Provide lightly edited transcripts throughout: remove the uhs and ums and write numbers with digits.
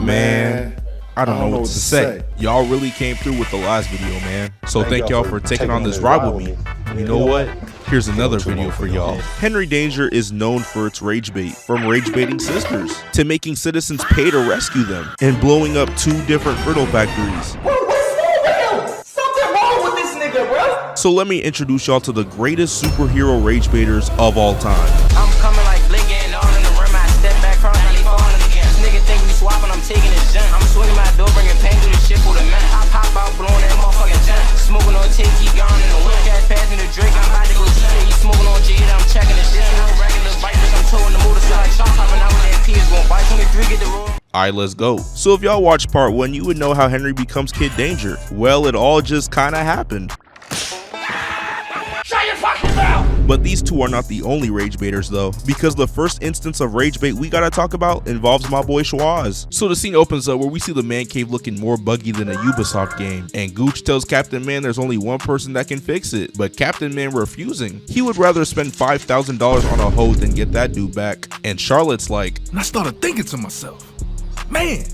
Man, I don't know what to say. Y'all really came through with the last video, man. So thank y'all for taking on this ride with me. You know what? Here's another video for y'all. Henry Danger is known for its rage bait, from rage baiting sisters to making citizens pay to rescue them and blowing up 2 different Frittles factories. Something wrong with this nigga, bro. So let me introduce y'all to the greatest superhero rage baiters of all time. I'm coming like blinking all in the room. I step back from he falling again. This nigga think we swapping, I'm taking his junk. I'm swinging my door, bringing pain through the shit for the man. I pop out, blowing that motherfucking junk. Smoking on tape, keep gone in the whip. Cash passing the drink, I'm about to go see it. You smoking on G, I'm checking the shit. No regular bike, I'm towing the motorcycle. Shot popping out with that P is going bite 23, get the roll. Alright, let's go. So if y'all watched part 1, you would know how Henry becomes Kid Danger. Well, it all just kinda happened. Shut your fucking mouth! But these 2 are not the only rage baiters though, because the first instance of rage bait we gotta talk about involves my boy Schwaz. So the scene opens up where we see the man cave looking more buggy than a Ubisoft game, and Gooch tells Captain Man there's only one person that can fix it, but Captain Man refusing. He would rather spend $5,000 on a hoe than get that dude back. And Charlotte's like, and I started thinking to myself, man,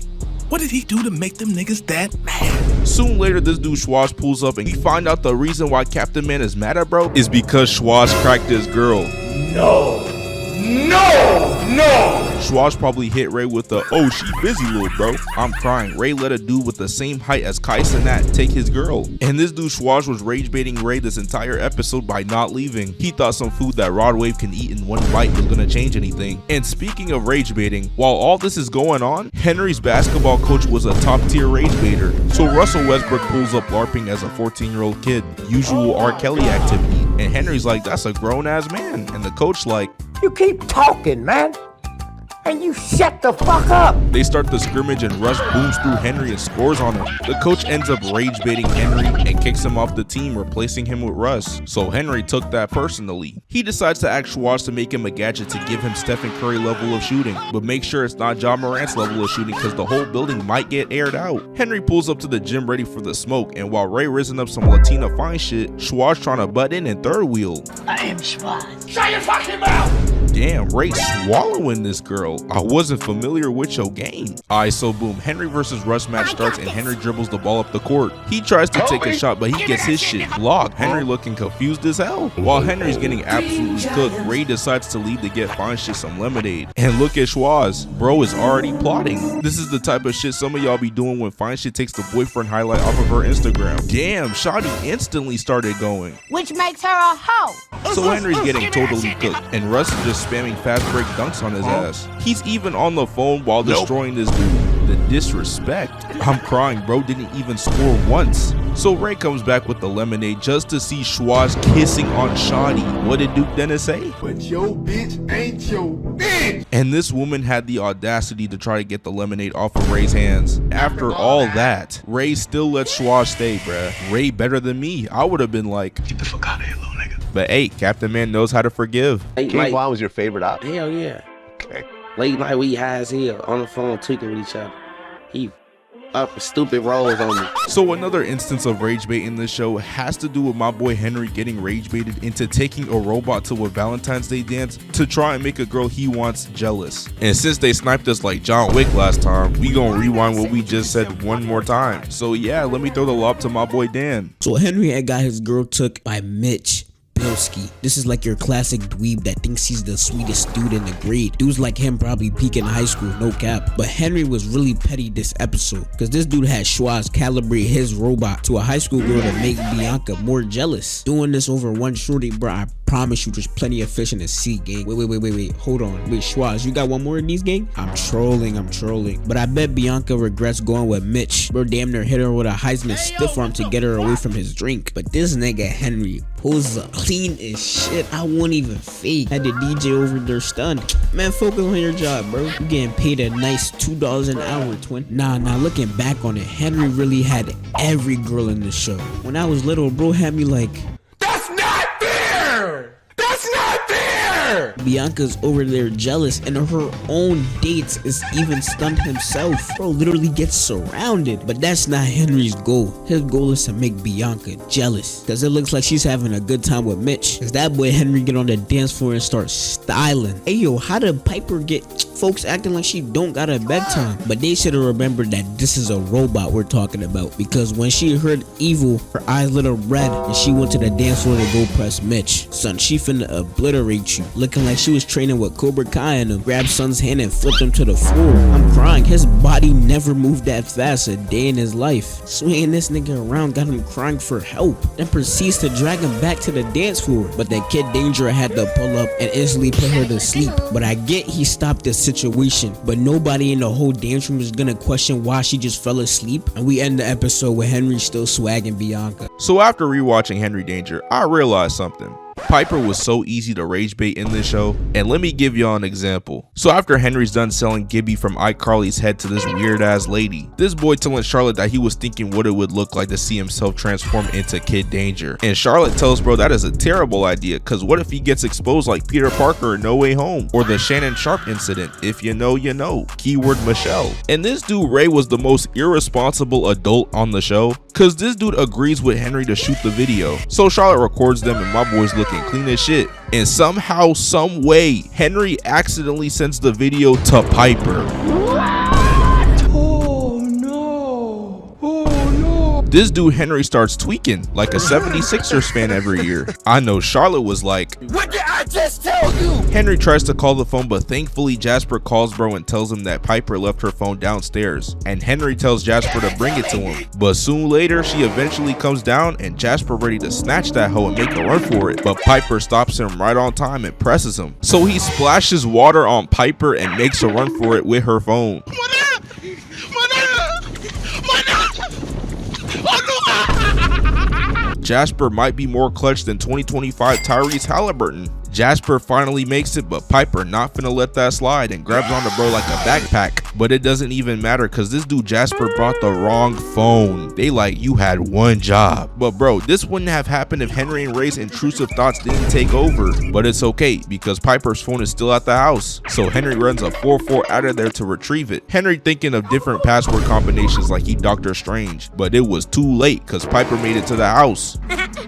what did he do to make them niggas that mad? Soon later, this dude Schwaz pulls up and we find out the reason why Captain Man is mad at bro is because Schwaz cracked his girl. No! Schwaz probably hit Ray with the, oh, she busy little bro. I'm crying. Ray let a dude with the same height as Kais and Nat take his girl. And this dude Schwaz was rage baiting Ray this entire episode by not leaving. He thought some food that Rod Wave can eat in one bite was gonna change anything. And speaking of rage baiting, while all this is going on, Henry's basketball coach was a top tier rage baiter. So Russell Westbrook pulls up LARPing as a 14-year-old kid. Usual R. Kelly activity. And Henry's like, that's a grown ass man. And the coach like, you keep talking, man, and you shut the fuck up. They start the scrimmage and Russ booms through Henry and scores on him. The coach ends up rage baiting Henry and kicks him off the team, replacing him with Russ. So Henry took that personally. He decides to ask Schwaz to make him a gadget to give him Stephen Curry level of shooting, but make sure it's not John Morant's level of shooting because the whole building might get aired out. Henry pulls up to the gym ready for the smoke, and while Ray risen up some Latina fine shit, Schwaz trying to butt in and third wheel. I am Schwaz. Shut your fucking mouth! Damn, Ray swallowing this girl. I wasn't familiar with your game. Alright, so boom, Henry versus Russ match starts and Henry dribbles the ball up the court. He tries to take a shot, but he gets his shit blocked. Henry looking confused as hell. While Henry's getting absolutely cooked, Ray decides to leave to get fine shit some lemonade. And look at Schwaz. Bro is already plotting. This is the type of shit some of y'all be doing when fine shit takes the boyfriend highlight off of her Instagram. Damn, Shawty instantly started going. Which makes her a hoe. So Henry's getting totally cooked, and Russ is just spamming fast break dunks on his ass. He's even on the phone while destroying this dude. The disrespect. I'm crying, bro didn't even score once. So Ray comes back with the lemonade just to see Schwaz kissing on Shawty. What did Duke Dennis say? But your bitch ain't your bitch. And this woman had the audacity to try to get the lemonade off of Ray's hands. After all that, Ray still lets Schwaz stay, bruh. Ray better than me. I would have been like, Get the fuck out of here, little nigga. but hey, Captain Man knows how to forgive. King Von was your favorite op? Hell yeah. Okay. Late night we high as hell on the phone tweaking with each other. He up stupid rolls on me. So another instance of rage bait in this show has to do with my boy Henry getting rage baited into taking a robot to a Valentine's Day dance to try and make a girl he wants jealous. And since they sniped us like John Wick last time, we gonna rewind what we just said one more time. So yeah, let me throw the lob to my boy Dan. So Henry had got his girl took by Mitch. This is like your classic dweeb that thinks he's the sweetest dude in the grade. Dudes like him probably peak in high school, no cap. But Henry was really petty this episode because this dude had Schwaz calibrate his robot to a high school girl to make Bianca more jealous. Doing this over one shorty, bro, I promise you there's plenty of fish in the sea, gang. Wait, hold on. Wait, Schwaz, you got one more in these, gang? I'm trolling. But I bet Bianca regrets going with Mitch. Bro damn near hit her with a Heisman stiff arm to get her away from his drink. But this nigga Henry pulls up clean as shit. I won't even fake. Had the DJ over there stunned. Man, focus on your job, bro. You getting paid a nice $2 an hour, twin. Nah, looking back on it, Henry really had every girl in the show. When I was little, bro had me like, That's not fair! That's not fair! Bianca's over there jealous, and her own dates is even stunned himself. Bro literally gets surrounded. But that's not Henry's goal. His goal is to make Bianca jealous, because it looks like she's having a good time with Mitch. Cause that boy Henry get on the dance floor and start styling. Hey yo, how did Piper get Folks acting like she don't got a bedtime. But they should have remembered that this is a robot we're talking about, because when she heard evil, her eyes lit up red and she went to the dance floor to go press Mitch. Son, she finna obliterate you. Looking like she was training with Cobra Kai and him. Grabbed Son's hand and flipped him to the floor. I'm crying. His body never moved that fast a day in his life. Swinging this nigga around got him crying for help. Then proceeds to drag him back to the dance floor. But that Kid Danger had to pull up and instantly put her to sleep. But I get he stopped the situation, but nobody in the whole dance room is gonna question why she just fell asleep. And we end the episode with Henry still swagging Bianca. So after rewatching Henry Danger, I realized something. Piper was so easy to rage bait in this show, and let me give y'all an example. So after Henry's done selling Gibby from iCarly's head to this weird ass lady, this boy telling Charlotte that he was thinking what it would look like to see himself transform into Kid Danger, and Charlotte tells bro that is a terrible idea, cause what if he gets exposed like Peter Parker in No Way Home, or the Shannon Sharp incident? If you know, you know. Keyword Michelle. And this dude Ray was the most irresponsible adult on the show, cause this dude agrees with Henry to shoot the video. So Charlotte records them and my boy's looking clean as shit, and somehow, some way, Henry accidentally sends the video to Piper. This dude Henry starts tweaking like a 76ers fan every year. I know Charlotte was like, What did I just tell you? Henry tries to call the phone, but thankfully Jasper calls bro and tells him that Piper left her phone downstairs, and Henry tells Jasper to bring it to him. But soon later she eventually comes down and Jasper ready to snatch that hoe and make a run for it, but Piper stops him right on time and presses him. So he splashes water on Piper and makes a run for it with her phone. Jasper might be more clutch than 2025 Tyrese Halliburton. Jasper finally makes it, but Piper not finna let that slide and grabs onto bro like a backpack. But it doesn't even matter, cause this dude Jasper brought the wrong phone. They like, you had one job. But bro, this wouldn't have happened if Henry and Ray's intrusive thoughts didn't take over. But it's okay, because Piper's phone is still at the house. So Henry runs a 4-4 out of there to retrieve it. Henry thinking of different password combinations like he Doctor Strange. But it was too late, cause Piper made it to the house.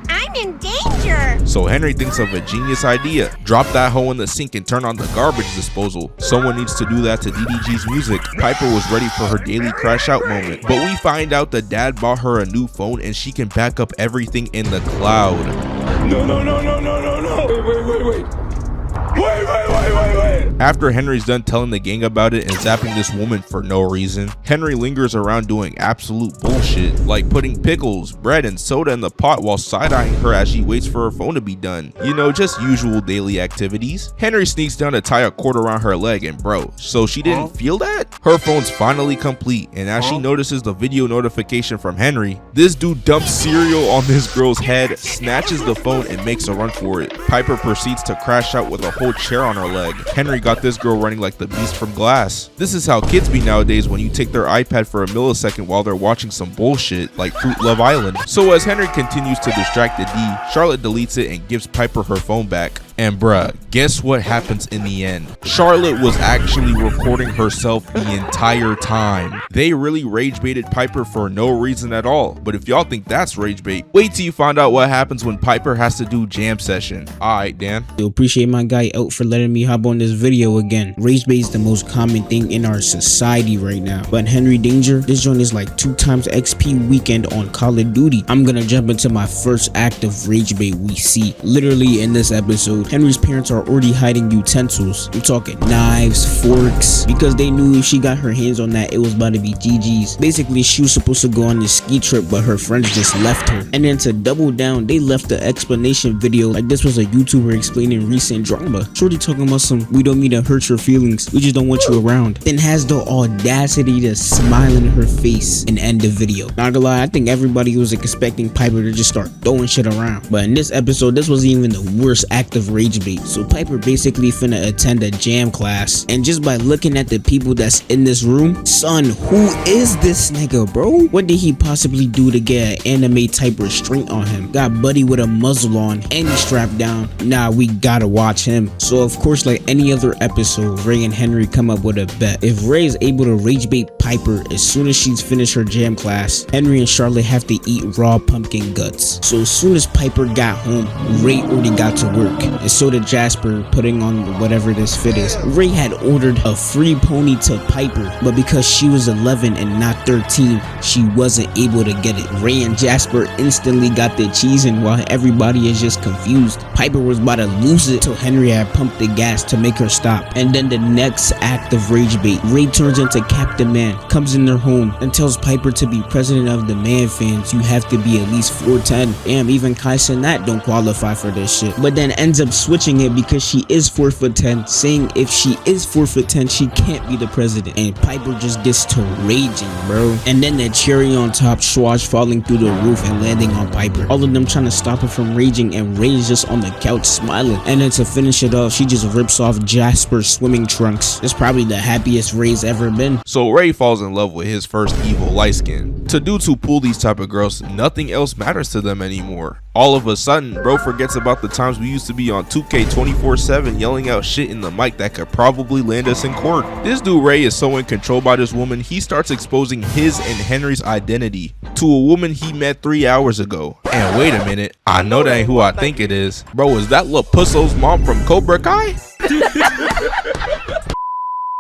I'm in danger. So Henry thinks of a genius idea. Drop that hoe in the sink and turn on the garbage disposal. Someone needs to do that to DDG's music. Piper was ready for her daily crash out moment, but we find out that dad bought her a new phone and she can back up everything in the cloud. No. Wait. After Henry's done telling the gang about it and zapping this woman for no reason, Henry lingers around doing absolute bullshit, like putting pickles, bread, and soda in the pot while side-eyeing her as she waits for her phone to be done. You know, just usual daily activities. Henry sneaks down to tie a cord around her leg, and bro, so she didn't feel that? Her phone's finally complete, and as she notices the video notification from Henry, this dude dumps cereal on this girl's head, snatches the phone, and makes a run for it. Piper proceeds to crash out with a whole chair on her leg. Henry got this girl running like the beast from Glass. This is how kids be nowadays when you take their iPad for a millisecond while they're watching some bullshit like Fruit Love Island. So as Henry continues to distract the D, Charlotte deletes it and gives Piper her phone back. And bruh, guess what happens in the end? Charlotte was actually recording herself the entire time. They really rage baited Piper for no reason at all. But if y'all think that's rage bait, wait till you find out what happens when Piper has to do jam session. Alright, Dan. I appreciate my guy out for letting me hop on this video again. Rage bait is the most common thing in our society right now. But in Henry Danger, this joint is like 2 times XP weekend on Call of Duty. I'm gonna jump into my first act of rage bait we see. Literally in this episode, Henry's parents are already hiding utensils. I'm talking knives, forks, because they knew if she got her hands on that, it was about to be GG's. Basically, she was supposed to go on this ski trip, but her friends just left her. And then to double down, they left the explanation video like this was a YouTuber explaining recent drama. Shorty talking about some, we don't mean to hurt your feelings, we just don't want you around. Then has the audacity to smile in her face and end the video. Not gonna lie, I think everybody was expecting Piper to just start throwing shit around. But in this episode, this wasn't even the worst act of rage bait. So Piper basically finna attend a jam class, and just by looking at the people that's in this room, son, who is this nigga, bro? What did he possibly do to get an anime type restraint on him? Got Buddy with a muzzle on and he's strapped down. Nah, we gotta watch him. So of course, like any other episode, Ray and Henry come up with a bet. If Ray is able to rage bait Piper as soon as she's finished her jam class, Henry and Charlotte have to eat raw pumpkin guts. So as soon as Piper got home, Ray already got to work. and so did Jasper, putting on whatever this fit is. Ray had ordered a free pony to Piper, but because she was 11 and not 13, she wasn't able to get it. Ray and Jasper instantly got their cheesing while everybody is just confused. Piper was about to lose it till Henry had pumped the gas to make her stop. And then the next act of Ragebait, Ray turns into Captain Man, comes in their home, and tells Piper to be president of the Man fans, you have to be at least 4'10". Damn, even Kaisa and Nat don't qualify for this shit. But then ends up switching it because she is 4'10", saying if she is 4'10", she can't be the president. And Piper just gets to raging, bro. And then the cherry on top, Schwartz falling through the roof and landing on Piper. All of them trying to stop her from raging, and Ray is just on the couch smiling. And then to finish it off, she just rips off Jasper's swimming trunks. It's probably the happiest Ray's ever been. So Ray falls in love with his first evil light skin. To dudes who pull these type of girls, nothing else matters to them anymore. All of a sudden, bro forgets about the times we used to be on 2K 24/7 yelling out shit in the mic that could probably land us in court. This dude Ray is so in control by this woman, he starts exposing his and Henry's identity to a woman he met 3 hours ago. And wait a minute, I know that ain't who I think it is. Bro, is that Lil Pusso's mom from Cobra Kai?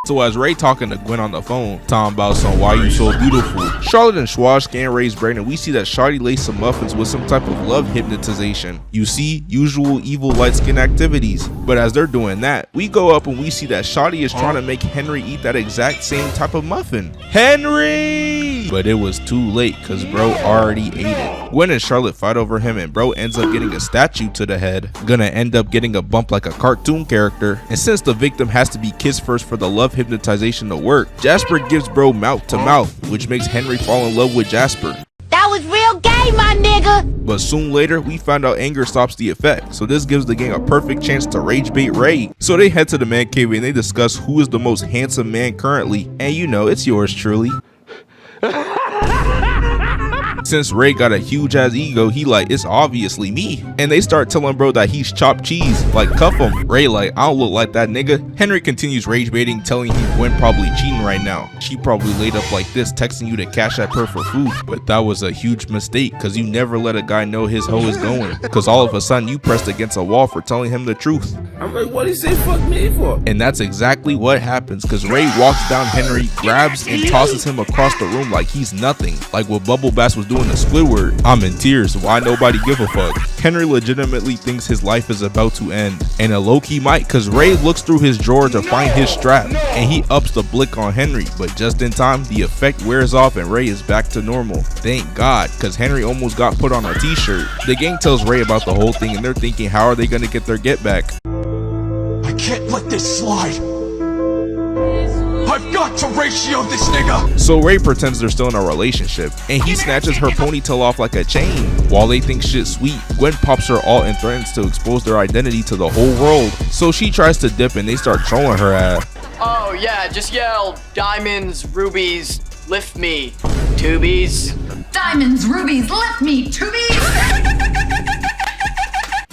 So as Ray talking to Gwen on the phone, talking about some why you so beautiful, Charlotte and Schwaz scan Ray's brain and we see that Shawty laced some muffins with some type of love hypnotization. You see, usual evil light skin activities. But as they're doing that, we go up and we see that Shawty is trying to make Henry eat that exact same type of muffin. Henry! But it was too late cause bro already ate it. Gwen and Charlotte fight over him and bro ends up getting a statue to the head. Gonna end up getting a bump like a cartoon character. And since the victim has to be kissed first for the love hypnotization to work, Jasper gives bro mouth to mouth, which makes Henry fall in love with Jasper. That was real gay, my nigga. But soon later, we find out anger stops the effect, so this gives the gang a perfect chance to rage bait Ray. So they head to the man cave and they discuss who is the most handsome man currently, and you know, it's yours truly. Since Ray got a huge ass ego, he like, it's obviously me. And they start telling bro that he's chopped cheese, like cuff him. Ray like, I don't look like that nigga. Henry continues rage baiting, telling him Gwen probably cheating right now. She probably laid up like this, texting you to cash at her for food. But that was a huge mistake, cause you never let a guy know his hoe is going. Cause all of a sudden you pressed against a wall for telling him the truth. I'm like, what did he say fuck me for? And that's exactly what happens, cause Ray walks down Henry, grabs and tosses him across the room like he's nothing, like what Bubble Bass was doing to Squidward. I'm in tears, why nobody give a fuck? Henry legitimately thinks his life is about to end, and a low-key might, cause Ray looks through his drawer to find his strap, and he ups the blick on Henry, but just in time, the effect wears off and Ray is back to normal. Thank God, cause Henry almost got put on a t-shirt. The gang tells Ray about the whole thing and they're thinking, how are they gonna get their get back? I can't let this slide. I've got to ratio this nigga. So Ray pretends they're still in a relationship, and he snatches her ponytail off like a chain. While they think shit's sweet, Gwen pops her alt and threatens to expose their identity to the whole world. So she tries to dip and they start trolling her ass. Oh yeah, just yell diamonds, rubies, lift me, tubies. Diamonds, rubies, lift me, tubies.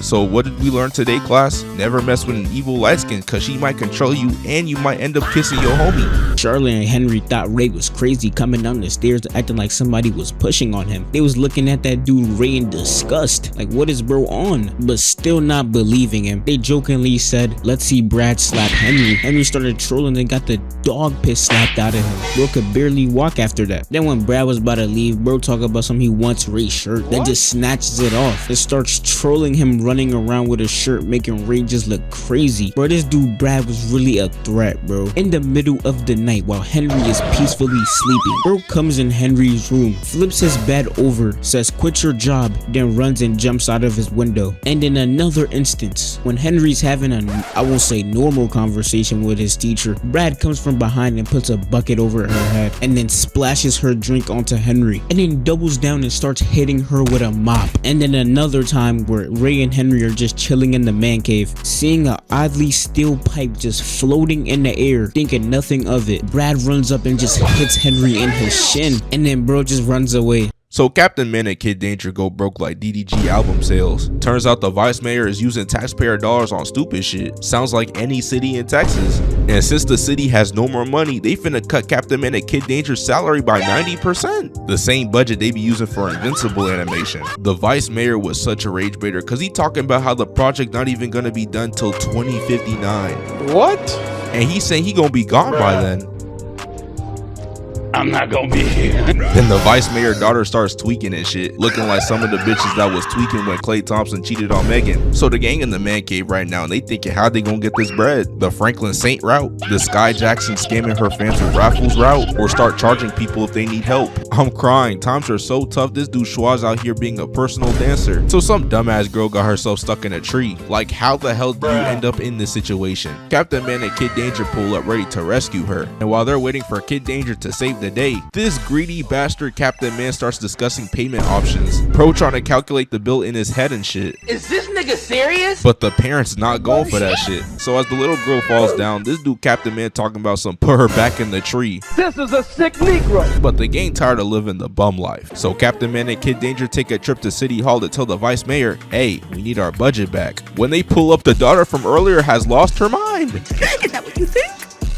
So what did we learn today, class? Never mess with an evil light skin, cause she might control you and you might end up kissing your homie. Charlotte and Henry thought Ray was crazy coming down the stairs acting like somebody was pushing on him. They was looking at that dude Ray in disgust, like what is bro on? But still not believing him. They jokingly said, let's see Brad slap Henry. Henry started trolling and got the dog piss slapped out of him. Bro could barely walk after that. Then when Brad was about to leave, bro talk about something he wants Ray's shirt, then just snatches it off and starts trolling him running around with a shirt, making Ray just look crazy. Bro, this dude Brad was really a threat, bro. In the middle of the night while Henry is peacefully sleeping, bro comes in Henry's room, flips his bed over, says quit your job, then runs and jumps out of his window. And in another instance, when Henry's having a, I won't say normal conversation with his teacher, Brad comes from behind and puts a bucket over her head and then splashes her drink onto Henry, and then doubles down and starts hitting her with a mop. And then another time where Ray and Henry are just chilling in the man cave, seeing a oddly steel pipe just floating in the air, thinking nothing of it. Brad runs up and just hits Henry in his shin, and then bro just runs away. So Captain Man and Kid Danger go broke like DDG album sales. Turns out the vice mayor is using taxpayer dollars on stupid shit. Sounds like any city in Texas. And since the city has no more money, they finna cut Captain Man and Kid Danger's salary by 90%. The same budget they be using for Invincible animation. The vice mayor was such a rage baiter because he talking about how the project not even gonna be done till 2059. What? And he's saying he gonna be gone by then. I'm not gonna be here. Then the vice mayor daughter starts tweaking and shit, looking like some of the bitches that was tweaking when Klay Thompson cheated on Megan. So the gang in the man cave right now, and they thinking how they gonna get this bread. The Franklin Saint route, the Sky Jackson scamming her fans with raffles route, or start charging people if they need help. I'm crying. Times are so tough. This dude Schwaz out here being a personal dancer. So some dumbass girl got herself stuck in a tree. Like how the hell do you end up in this situation? Captain Man and Kid Danger pull up ready to rescue her. And while they're waiting for Kid Danger to save the day, this greedy bastard Captain Man starts discussing payment options. Pro trying to calculate the bill in his head and shit. Is this nigga serious? But the parents not going for that shit. So as the little girl falls down, this dude Captain Man talking about some put her back in the tree. This is a sick Negro. But the gang tired of living the bum life. So Captain Man and Kid Danger take a trip to City Hall to tell the vice mayor, hey, we need our budget back. When they pull up, the daughter from earlier has lost her mind. Is that what you think?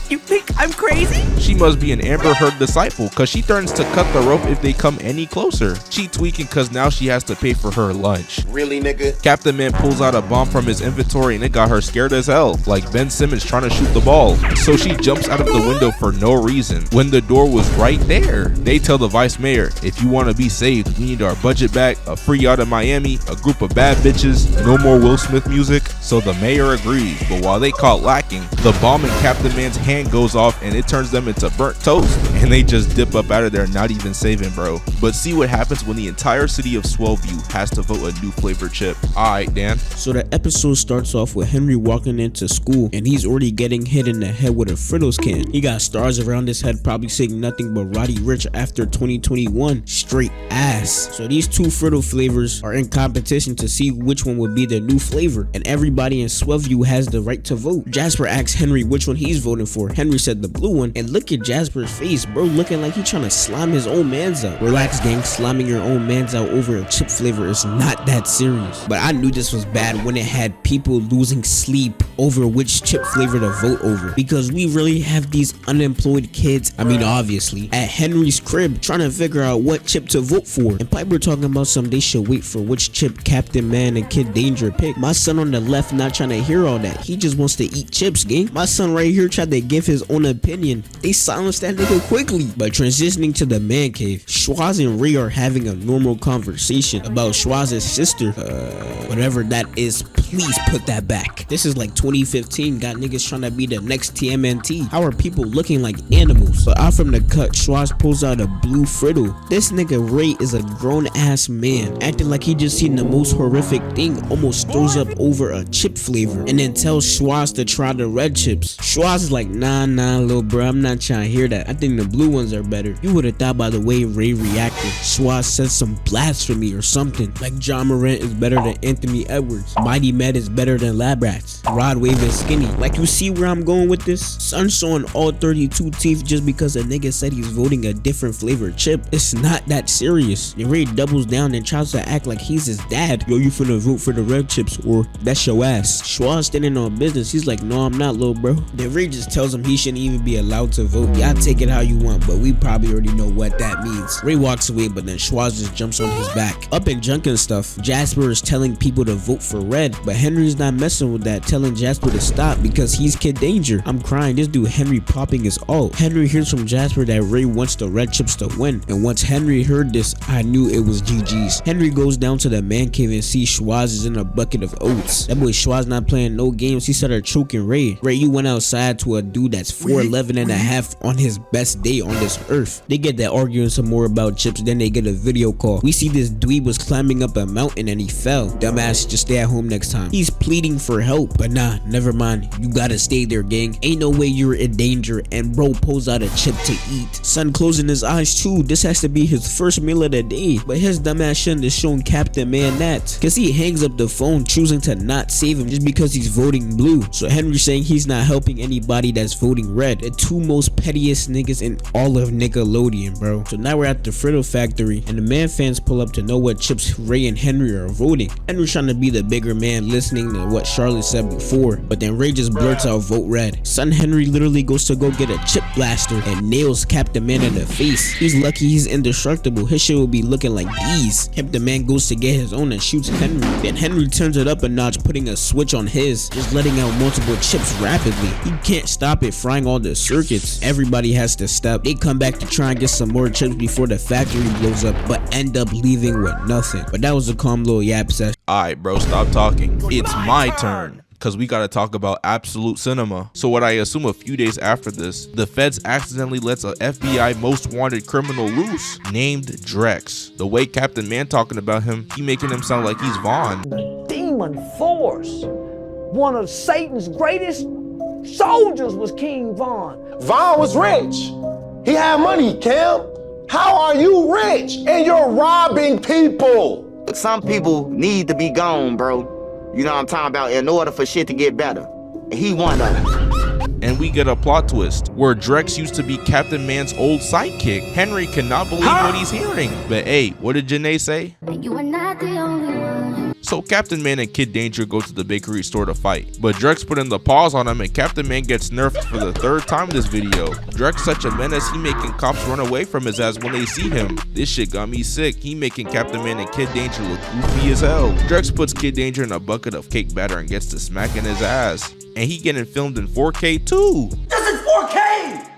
You think I'm crazy? She must be an Amber Heard disciple cause she threatens to cut the rope if they come any closer. She tweaking cause now she has to pay for her lunch. Really, nigga? Captain Man pulls out a bomb from his inventory and it got her scared as hell, like Ben Simmons trying to shoot the ball. So she jumps out of the window for no reason when the door was right there. They tell the vice mayor, if you want to be saved, we need our budget back, a free yacht in Miami, a group of bad bitches, no more Will Smith music. So the mayor agrees, but while they caught lacking, the bomb in Captain Man's hand goes off and it turns them into burnt toast, and they just dip up out of there, not even saving, bro. But see what happens when the entire city of Swellview has to vote a new flavor chip. Alright, Dan. So the episode starts off with Henry walking into school and he's already getting hit in the head with a Frittles can. He got stars around his head, probably saying nothing but Roddy Rich after 2021. Straight ass. So these two Frittles flavors are in competition to see which one would be the new flavor, and everybody in Swellview has the right to vote. Jasper asks Henry which one he's voting for. Henry said the blue one, and look at Jasper's face, bro, looking like he trying to slime his own mans out. Relax, gang, slamming your own mans out over a chip flavor is not that serious. But I knew this was bad when it had people losing sleep over which chip flavor to vote over, because we really have these unemployed kids, I mean obviously, at Henry's crib trying to figure out what chip to vote for. And Piper talking about some they should wait for which chip Captain Man and Kid Danger pick. My son on the left not trying to hear all that. He just wants to eat chips, gang. My son right here tried to give his own opinion. They silenced that nigga quickly. But transitioning to the man cave, Schwaz and Ray are having a normal conversation about Schwaz's sister. Whatever that is, please put that back. This is like 2015, got niggas trying to be the next TMNT. How are people looking like animals? But out from the cut, Schwaz pulls out a blue Frittle. This nigga Ray is a grown ass man, acting like he just seen the most horrific thing, almost throws up over a chip flavor, and then tells Schwaz to try the red chips. Schwaz is like, nah, little bro, I'm not trying to hear that. I think the blue ones are better. You would have thought by the way Ray reacted, Schwaz said some blasphemy or something, like John Morant is better than Anthony Edwards, Mighty Med is better than Lab Rats, Rod Wave is skinny. Like, you see where I'm going with this? Son showing all 32 teeth just because a nigga said he's voting a different flavor chip. It's not that serious. And Ray doubles down and tries to act like he's his dad. Yo, you finna vote for the red chips or that's your ass. Schwaz standing on business. He's like, no, I'm not, little bro. Then Ray just tells him he shouldn't even be allowed to vote. Y'all take it how you want, but we probably already know what that means. Ray walks away, but then Schwaz just jumps on his back. Up in junk and stuff, Jasper is telling people to vote for red, but Henry's not messing with that, telling Jasper to stop because he's Kid Danger. I'm crying. This dude Henry popping his alt. Henry hears from Jasper that Ray wants the red chips to win, and once Henry heard this, I knew it was GG's. Henry goes down to the man cave and sees Schwaz is in a bucket of oats. That boy Schwaz not playing no games. He started choking Ray. Ray, you went outside to a dude that's 4'11 and a half on his best day on this earth. They get that arguing some more about chips, then they get a video call. We see this dweeb was climbing up a mountain and he fell. Dumbass, just stay at home next time. He's pleading for help, but nah, never mind. You gotta stay there, gang. Ain't no way you're in danger. And bro pulls out a chip to eat. Son closing his eyes too. This has to be his first meal of the day, but his dumbass shouldn't have shown Captain Man that, cause he hangs up the phone choosing to not save him just because he's voting blue. So Henry saying he's not helping anybody that's voting red. The two most pettiest niggas in in all of Nickelodeon, bro. So now we're at the Frittles factory, and the man fans pull up to know what chips Ray and Henry are voting. Henry's trying to be the bigger man, listening to what Charlotte said before, but then Ray just blurts out vote red. Son Henry literally goes to go get a chip blaster and nails Captain Man in the face. He's lucky he's indestructible. His shit will be looking like these. Captain Man goes to get his own and shoots Henry. Then Henry turns it up a notch, putting a switch on his, just letting out multiple chips rapidly. He can't stop it, frying all the circuits. Everybody has to step. They come back to try and get some more chips before the factory blows up, but end up leaving with nothing. But that was a calm little yap session. Alright bro, stop talking. It's my turn. Cause we gotta talk about absolute cinema. So what I assume a few days after this, the feds accidentally lets a FBI most wanted criminal loose named Drex. The way Captain Man talking about him, he making him sound like he's Vaughn. The demon force. One of Satan's greatest soldiers was King Vaughn. Vaughn was rich. He had money, Cam. How are you rich and you're robbing people? Some people need to be gone, bro. You know what I'm talking about, in order for shit to get better. He one of them. And we get a plot twist where Drex used to be Captain Man's old sidekick. Henry cannot believe what he's hearing. But hey, what did Janae say? You are not the only one. So Captain Man and Kid Danger go to the bakery store to fight, but Drex put in the pause on him and Captain Man gets nerfed for the third time this video. Drex such a menace, he making cops run away from his ass when they see him. This shit got me sick. He making Captain Man and Kid Danger look goofy as hell. Drex puts Kid Danger in a bucket of cake batter and gets to smacking his ass. And he getting filmed in 4K too. This is 4K!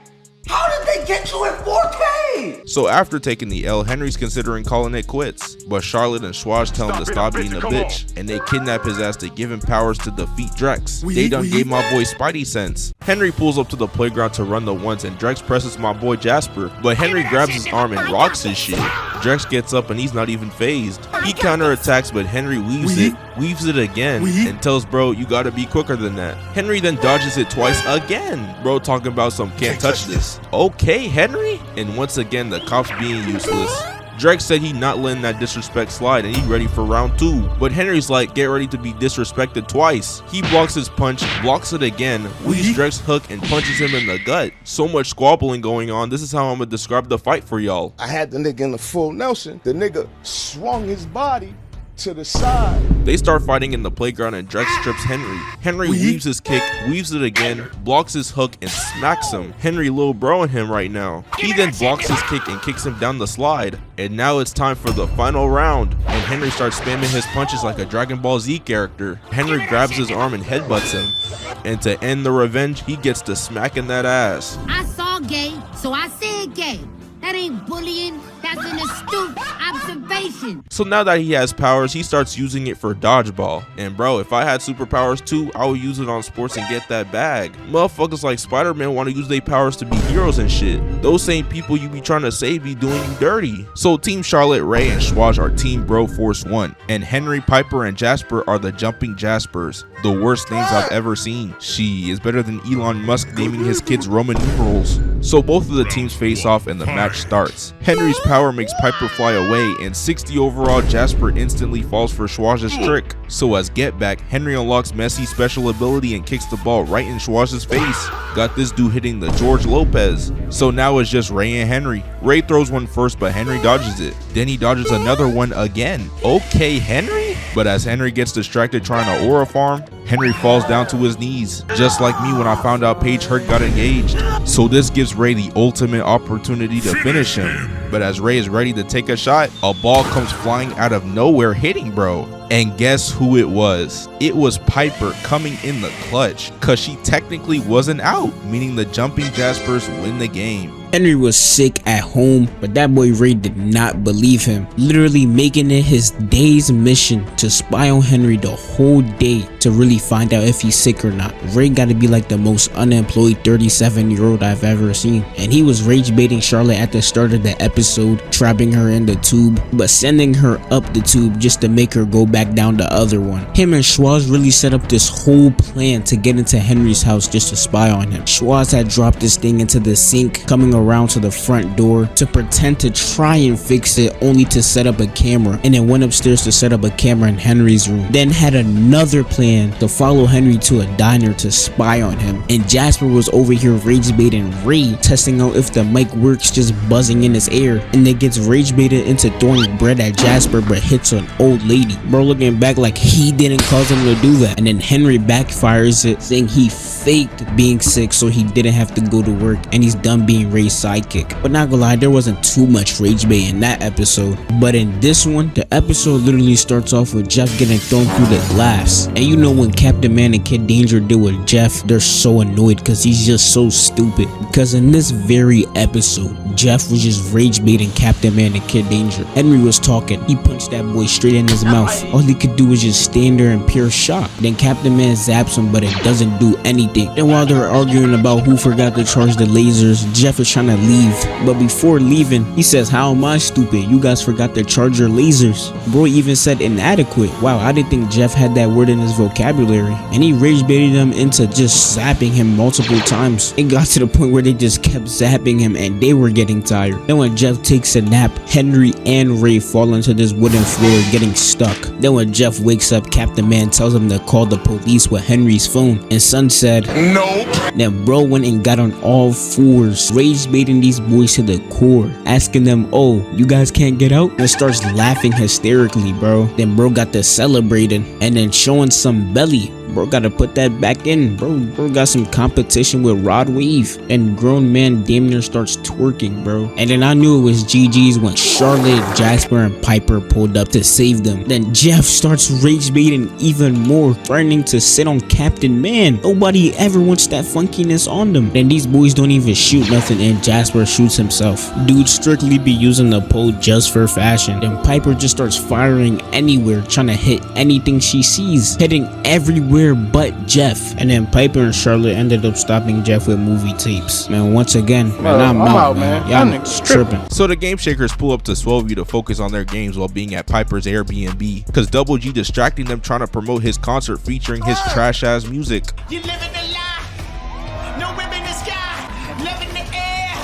How did they get you in 4K? So after taking the L, Henry's considering calling it quits, but Charlotte and Schwaz tell him to stop being a bitch, and they kidnap his ass to give him powers to defeat Drex. They done gave my boy Spidey sense. Henry pulls up to the playground to run the once, and Drex presses my boy Jasper, but Henry grabs his arm and rocks his shit. Drex gets up and he's not even phased. He counterattacks, but Henry weaves it again, and tells bro, you gotta be quicker than that. Henry then dodges it twice again. Bro talking about some can't touch this. Okay, Henry? And once again, the cops being useless. Drex said he not letting that disrespect slide and he ready for round 2. But Henry's like, get ready to be disrespected twice. He blocks his punch, blocks it again, weaves Drex hook and punches him in the gut. So much squabbling going on. This is how I'm gonna describe the fight for y'all. I had the nigga in the full Nelson. The nigga swung his body to the side. They start fighting in the playground and Drex strips Henry. Henry weaves his kick, weaves it again, blocks his hook and smacks him. Henry little broing him right now. He then blocks his kick and kicks him down the slide. And now it's time for the final round. And Henry starts spamming his punches like a Dragon Ball Z character. Henry grabs his arm and headbutts him. And to end the revenge, he gets to smacking that ass. I saw gay, so I said gay. That ain't bullying, that's an astute observation. So now that he has powers, he starts using it for dodgeball. And bro, if I had superpowers too, I would use it on sports and get that bag. Motherfuckers like Spider-Man want to use their powers to be heroes and shit. Those same people you be trying to save be doing you dirty. So Team Charlotte, Ray, and Schwaz are Team Bro Force 1. And Henry, Piper, and Jasper are the Jumping Jaspers. The worst names I've ever seen. She is better than Elon Musk naming his kids Roman numerals. So both of the teams face off and the match starts. Henry's power makes Piper fly away, and 60 overall Jasper instantly falls for Schwaz's trick. So as get back, Henry unlocks Messi's special ability and kicks the ball right in Schwaz's face. Got this dude hitting the George Lopez. So now it's just Ray and Henry. Ray throws one first, but Henry dodges it. Then he dodges another one again. Okay, Henry? But as Henry gets distracted trying to aura farm, Henry falls down to his knees, just like me when I found out Paige Hurt got engaged. So this gives Ray the ultimate opportunity to finish him. But as Ray is ready to take a shot, a ball comes flying out of nowhere hitting bro. And guess who it was? It was Piper coming in the clutch, cause she technically wasn't out, meaning the Jumping Jaspers win the game. Henry was sick at home, but that boy Ray did not believe him, literally making it his day's mission to spy on Henry the whole day to really find out if he's sick or not. Ray gotta be like the most unemployed 37-year-old I've ever seen, and he was rage baiting Charlotte at the start of the episode, trapping her in the tube, but sending her up the tube just to make her go back down the other one. Him and Schwaz really set up this whole plan to get into Henry's house just to spy on him. Schwaz had dropped this thing into the sink, coming around to the front door to pretend to try and fix it, only to set up a camera, and then went upstairs to set up a camera in Henry's room. Then had another plan to follow Henry to a diner to spy on him, and Jasper was over here rage baiting Ray, testing out if the mic works, just buzzing in his ear, and then gets rage baited into throwing bread at Jasper but hits an old lady. Bro looking back like he didn't cause him to do that, and then Henry backfires it, saying he faked being sick so he didn't have to go to work and he's done being Ray's sidekick. But not gonna lie, there wasn't too much rage bait in that episode. But in this one, the episode literally starts off with Jeff getting thrown through the glass, and you know when Captain Man and Kid Danger deal with Jeff, they're so annoyed because he's just so stupid. Because in this very episode, Jeff was just rage baiting Captain Man and Kid Danger. Henry was talking, he punched that boy straight in his mouth. All he could do was just stand there in pure shock. Then Captain Man zaps him, but it doesn't do anything. Then while they're arguing about who forgot to charge the lasers, Jeff is trying to leave, but before leaving, he says, "How am I stupid? You guys forgot to charge your lasers." Bro even said inadequate. Wow, I didn't think Jeff had that word in his vocabulary. And he rage baited them into just zapping him multiple times. It got to the point where they just kept zapping him and they were getting tired. Then when Jeff takes a nap, Henry and Ray fall into this wooden floor getting stuck. Then when Jeff wakes up, Captain Man tells him to call the police with Henry's phone, and Son said nope. Then bro went and got on all fours, rage baiting these boys to the core, asking them, "Oh, you guys can't get out?" and starts laughing hysterically, bro. Then bro got to celebrating and then showing some belly. Bro gotta put that back in. Bro got some competition with Rod Wave, and grown man damn near starts twerking, bro. And then I knew it was GG's when Charlotte, Jasper, and Piper pulled up to save them. Then Jeff starts rage baiting even more, threatening to sit on Captain Man. Nobody ever wants that funkiness on them. Then these boys don't even shoot nothing, and Jasper shoots himself. Dude strictly be using the pole just for fashion. Then Piper just starts firing anywhere, trying to hit anything she sees, hitting everywhere but Jeff. And then Piper and Charlotte ended up stopping Jeff with movie tapes. Man, once again, man, I'm out, man. Y'all niggas tripping. So the Game Shakers pull up to Swellview to focus on their games while being at Piper's Airbnb, because Double G distracting them trying to promote his concert featuring his trash ass music. You live in the lie, no rib in the sky, love in the air.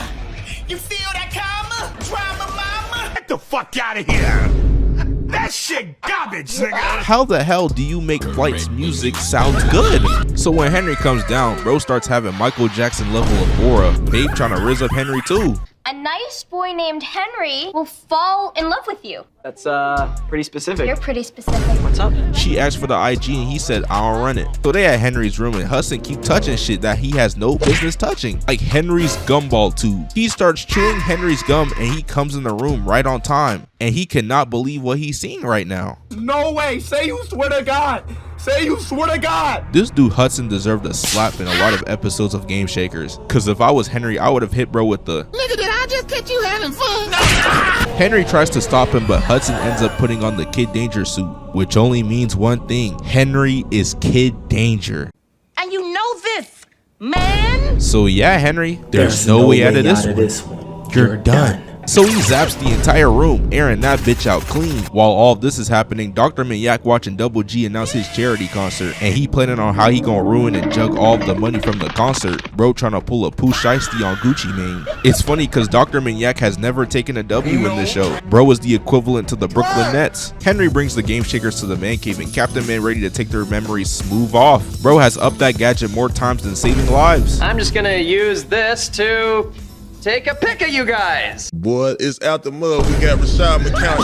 You feel that karma, drama mama? Get the fuck out of here. That shit garbage, nigga. How the hell do you make Flight's music sound good? So when Henry comes down, bro starts having Michael Jackson level of aura. Babe trying to rizz up Henry too. A nice boy named Henry will fall in love with you. That's pretty specific. You're pretty specific. What's up? She asked for the IG and he said, "I'll run it." So they at Henry's room and Hudson keep touching shit that he has no business touching, like Henry's gumball tube. He starts chewing Henry's gum and he comes in the room right on time, and he cannot believe what he's seeing right now. No way, say you swear to God. Say you swear to God. This dude Hudson deserved a slap in a lot of episodes of Game Shakers, cause if I was Henry, I would have hit bro with the Nigga, did I just catch you having fun? Henry tries to stop him, but Hudson ends up putting on the Kid Danger suit, which only means one thing: Henry is Kid Danger. And you know this, man. So yeah, Henry, there's no way out of this one. You're done. So he zaps the entire room, airing that bitch out clean. While all of this is happening, Dr. Manyak watching Double G announce his charity concert, and he planning on how he gonna ruin and jug all of the money from the concert. Bro trying to pull a Pooh Shiesty on Gucci Mane. It's funny cause Dr. Manyak has never taken a W in this show. Bro is the equivalent to the Brooklyn Nets. Henry brings the Game Shakers to the man cave, and Captain Man ready to take their memories smooth off. Bro has upped that gadget more times than saving lives. I'm just gonna use this to take a pic of you guys. Boy, it's out the mud. We got Rashad McCown.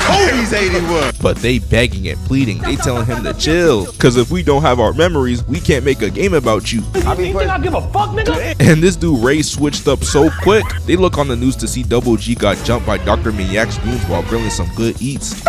Oh, he's 81. But they begging and pleading. They telling him to chill, cause if we don't have our memories, we can't make a game about you. You think I give a fuck, nigga? And this dude Ray switched up so quick. They look on the news to see Double G got jumped by Dr. Minyak's goons while grilling some good eats.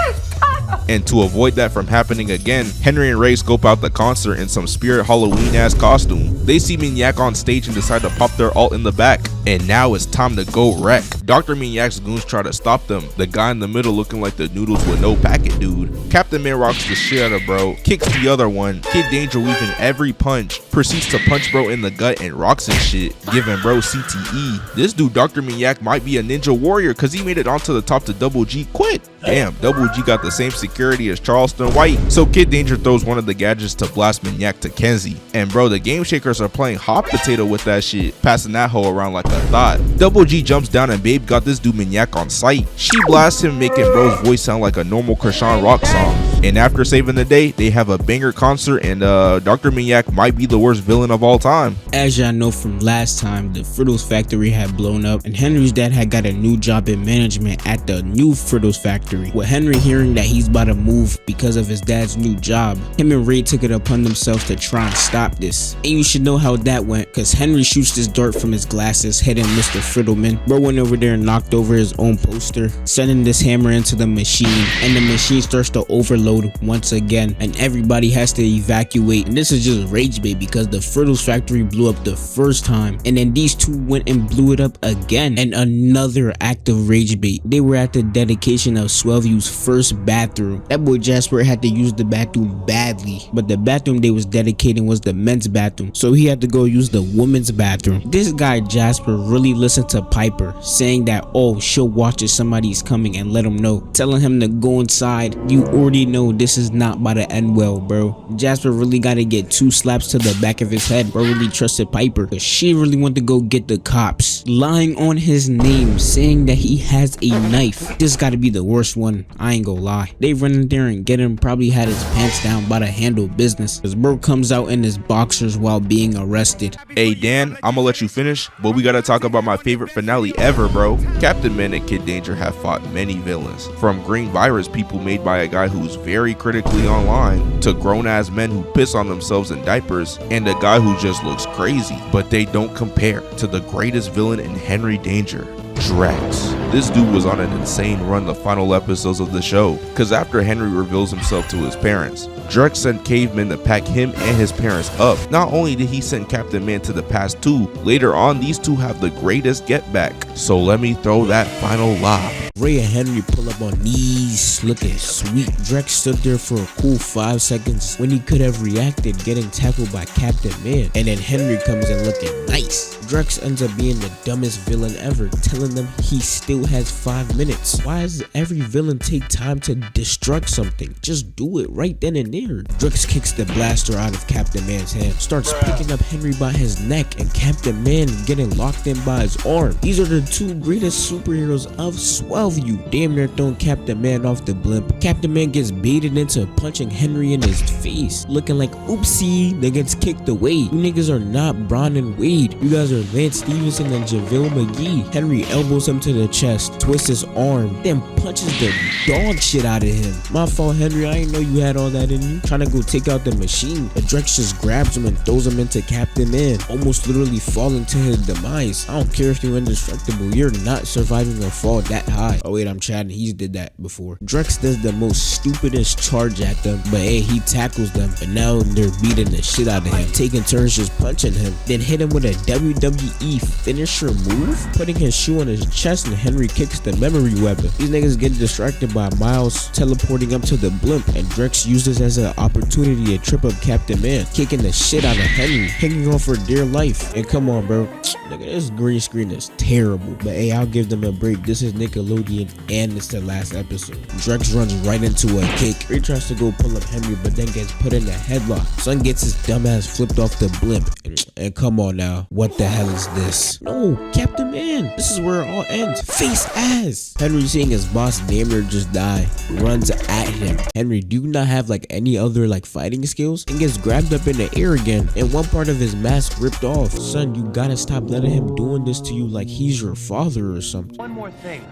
And to avoid that from happening again, Henry and Ray scope out the concert in some Spirit Halloween ass costume. They see Minyak on stage and decide to pop their alt in the back. And now it's time to go wreck. Dr. Minyak's goons try to stop them. The guy in the middle looking like the noodles with no packet dude. Captain Man rocks the shit out of bro, kicks the other one. Kid Danger weaving every punch, proceeds to punch bro in the gut and rocks his shit, giving bro CTE. This dude Dr. Minyak might be a ninja warrior cause he made it onto the top to Double G quick. Damn, Double G got the same security as Charleston White. So Kid Danger throws one of the gadgets to blast Minyak to Kenzie. And bro, the Game Shakers players are playing hot potato with that shit, passing that hoe around like a thought. Double G jumps down and Babe got this dude Maniac on sight. She blasts him, making bro's voice sound like a normal Krishan Rock song. And after saving the day, they have a banger concert, and Dr. Maniac might be the worst villain of all time. As y'all know from last time, the Frittles factory had blown up, and Henry's dad had got a new job in management at the new Frittles factory. With Henry hearing that he's about to move because of his dad's new job, him and Ray took it upon themselves to try and stop this. And you should know how that went, cause Henry shoots this dart from his glasses, hitting Mr. Frittleman. Bro went over there and knocked over his own poster, sending this hammer into the machine, and the machine starts to overload once again, and everybody has to evacuate. And this is just Ragebait because the Frittles factory blew up the first time, and then these two went and blew it up again. And another act of Ragebait. They were at the dedication of Swellview's first bathroom. That boy Jasper had to use the bathroom badly, but the bathroom they was dedicating was the men's bathroom, so he had to go use the women's bathroom. This guy Jasper really listened to Piper, saying that, oh, she'll watch if somebody's coming and let him know, telling him to go inside. You already know this is not about to end well, bro. Jasper really got to get 2 slaps to the back of his head. Bro really trusted Piper, but she really wanted to go get the cops, lying on his name, saying that he has a knife. This got to be the worst one, I ain't gonna lie. They run in there and get him, probably had his pants down, about to handle business, cause bro comes out in his boxers while being arrested. Hey Dan, I'ma let you finish, but we gotta talk about my favorite finale ever, bro. Captain Man and Kid Danger have fought many villains, from green virus people made by a guy who's very critically online, to grown-ass men who piss on themselves in diapers, and a guy who just looks crazy, but they don't compare to the greatest villain in Henry Danger, Drex. This dude was on an insane run the final episodes of the show, cause after Henry reveals himself to his parents, Drex sent cavemen to pack him and his parents up. Not only did he send Captain Man to the past too, later on these two have the greatest get back. So let me throw that final lob. Ray and Henry pull up on knees, looking sweet. Drex stood there for a cool 5 seconds when he could have reacted, getting tackled by Captain Man. And then Henry comes in looking nice. Drex ends up being the dumbest villain ever, telling them he still has 5 minutes. Why does every villain take time to destruct something? Just do it right then and there. Drex kicks the blaster out of Captain Man's hand, starts picking up Henry by his neck, and Captain Man getting locked in by his arm. These are the 2 greatest superheroes of Swellview. Damn near throwing Captain Man off the blimp. Captain Man gets baited into punching Henry in his face, looking like oopsie, then gets kicked away. You niggas are not Bron and Wade. You guys are Lance Stevenson and JaVale McGee. Henry elbows him to the chest, twists his arm, then punches the dog shit out of him. My fault, Henry, I ain't know you had all that in you. Trying to go take out the machine, but Drex just grabs him and throws him into Captain Man, almost literally falling to his demise. I don't care if you're indestructible, you're not surviving a fall that high. Oh wait, I'm chatting, he's did that before. Drex does the most stupidest charge at them, but hey, he tackles them, but now they're beating the shit out of him, taking turns just punching him, then hit him with a WWE finisher move, putting his shoe on his chest, and Henry kicks the memory weapon. These niggas get distracted by Miles teleporting up to the blimp, and Drex uses as an opportunity to trip up Captain Man, kicking the shit out of Henry, hanging on for dear life. And come on, bro, nigga, this green screen is terrible, but hey, I'll give them a break. This is Nickelodeon and it's the last episode. Drex runs right into a kick. He tries to go pull up Henry, but then gets put in a headlock. Son gets his dumbass flipped off the blimp. And come on now, what the hell is this? No, Captain Man, this is where it all ends. Face ass. Henry, seeing his boss damn near just die, runs at him. Henry, do you not have like any other like fighting skills? And gets grabbed up in the air again, and one part of his mask ripped off. Son, you gotta stop letting him doing this to you like he's your father or something. One more thing.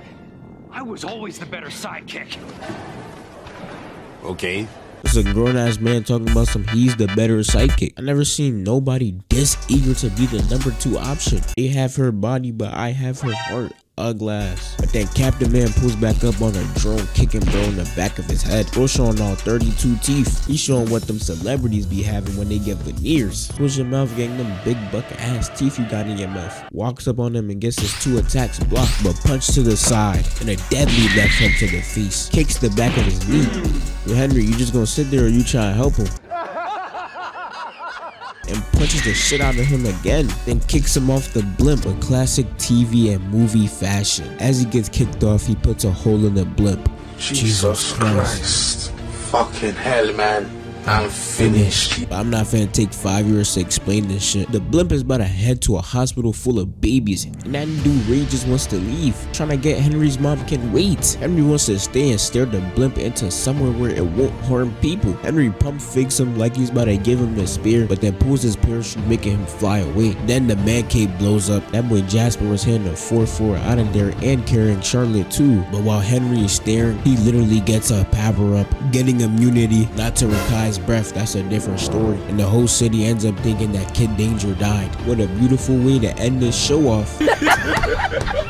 I was always the better sidekick. Okay. It's a grown-ass man talking about some he's the better sidekick. I never seen nobody this eager to be the number 2 option. They have her body, but I have her heart. Ugly ass. But then Captain Man pulls back up on a drone, kicking bro in the back of his head. Bro showing all 32 teeth. He's showing what them celebrities be having when they get veneers. Close your mouth, getting them big bucket ass teeth you got in your mouth. Walks up on him and gets his 2 attacks blocked, but punched to the side and a deadly left hook to the face. Kicks the back of his knee. Yo, Henry, you just gonna sit there or you try to help him? And punches the shit out of him again, then kicks him off the blimp with classic TV and movie fashion. As he gets kicked off, he puts a hole in the blimp. Jesus Christ. Fucking hell, man. I'm finished. But I'm not finna take 5 years to explain this shit. The blimp is about to head to a hospital full of babies, and that dude Ray just wants to leave. Trying to get Henry's mom can wait. Henry wants to stay and steer the blimp into somewhere where it won't harm people. Henry pump fakes him like he's about to give him the spear, but then pulls his parachute, making him fly away. Then the man cave blows up. That boy Jasper was hitting the 4th floor out of there and carrying Charlotte too. But while Henry is staring, he literally gets a power up, getting immunity. Not to Rakai's breath, that's a different story. And the whole city ends up thinking that Kid Danger died. What a beautiful way to end this show off.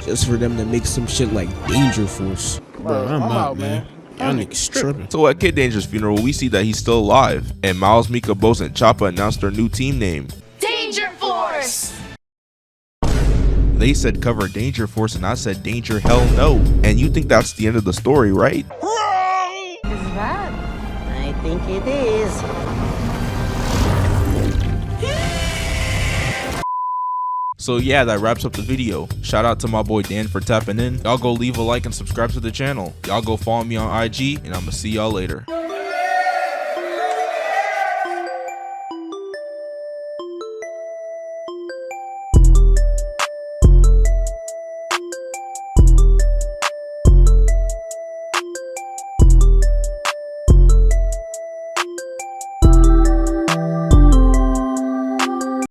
Just for them to make some shit like Danger Force. Bro, I'm out, man. Y'all niggas tripping. So at Kid Danger's funeral, we see that he's still alive, and Miles, Mika, Bose, and Choppa announced their new team name. Danger Force! They said cover Danger Force, and I said Danger hell no. And you think that's the end of the story, right? Is that? I think it is. So yeah, that wraps up the video. Shout out to my boy Dan for tapping in. Y'all go leave a like and subscribe to the channel. Y'all go follow me on IG, and I'ma see y'all later.